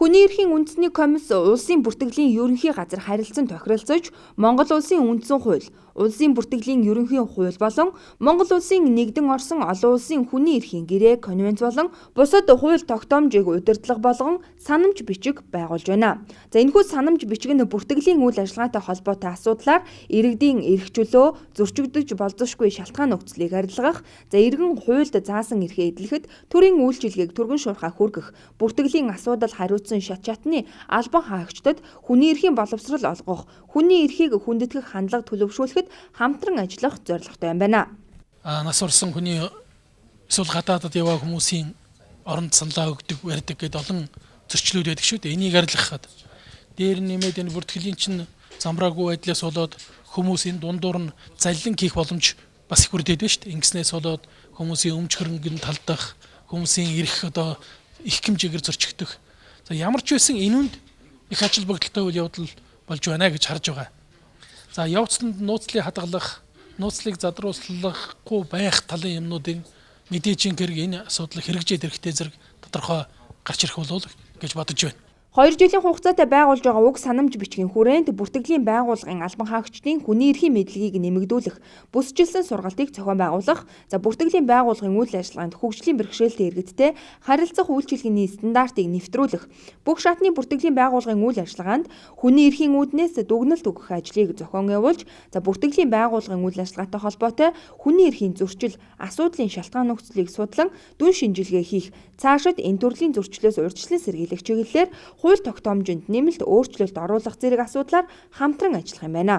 Хүний эрхийн үндэсний комисс улсын бүртгэлийн ерөнхий газар харилцан тохиролцож, Монгол улсын үндсэн хууль, улсын бүртгэлийн ерөнхий хууль болон Монгол улсын нэгдэн орсон олон улсын хүний эрхийн гэрээ конвенц болон бусад хууль тогтоомжийг удирдлага болгон санамж бичиг байгуулж байна. За энэхүү санамж бичиг нь бүртгэлийн үйл ажиллагаатай холбоотой асуудлаар иргэдийн эрх чөлөө зөрчигдөж болзошгүй шалтгаан нөхцөлийг арилгах, иргэн хуульд заасан эрхээ эдлэхэд төрийн үйлчилгээг түргэн шуурхай хүргэх, бүртгэлийн асуудал хариуцсан шат чатны албан хаагчдад хүний эрхийн боловсрол олгох, хүний эрхийг хүндэтгэх хандлага төлөвшүүлэхэд хамтран ажиллах зорилготой юм байна. Нас орсон хүний эсвэл гадаадад яваа хүмүүсийн оронд саналаа өгдөг, барьдаг гэдэг олон зөрчлүүд байдаг шүү дээ. Энийг арилгахад дээр нэмээд энэ бүртгэлийн чинь замраагүй байдлаас болоод хүмүүс энэ дундуур нь заллин хийх боломж бас их бүрдээд байна шүү дээ. Ингэснээс болоод хүмүүсийн өмч хөрөнгөнд талдах, хүмүүсийн эрх их хэмжээгээр зөрчигдөх. За ямар ч байсан энүүнд их ажил бүгдэлтэй үйл явдал болж байна гэж харж байгаа. За явцланд нууцлыг хадгалах, нууцлыг задруулахгүй байх талын юмнуудын мэдээжийн хэрэг энэ асуудлыг хэрэгжээд ирэхтэй зэрэг тодорхой гарч ирэх болов гэж бодож байна. 2 жилийн хугацаатай байгуулж байгаа уг санамж бичгийн хүрээнд бүртгэлийн байгууллагын албан хаагчдын хүний эрхийн мэдлэгийг нэмэгдүүлэх, бүсчилсэн сургалтыг зохион байгуулах, бүртгэлийн байгууллагын үйл ажиллагаанд хөгжлийн бэрхшээлтэй иргэдтэй харилцах үйлчилгээний стандартыг нэвтрүүлэх, бүх шатны бүртгэлийн байгууллагын үйл ажиллагаанд хүний эрхийн үүднээс дүгнэлт өгөх ажлыг зохион явуулж, бүртгэлийн байгууллагын үйл ажиллагаатай холбоотой хүний эрхийн зөрчил, асуудлын шалтгаан нөхцөлийг судлан дүн шинжилгээ хийх, цаашид энэ төрлийн зөрчлөөс урьдчилан сэргийлэх чиглэлээр хууль тогтоомжинд нэмэлт өөрчлөлт оруулах зэрэг асуудлаар хамтран ажиллах юм байна.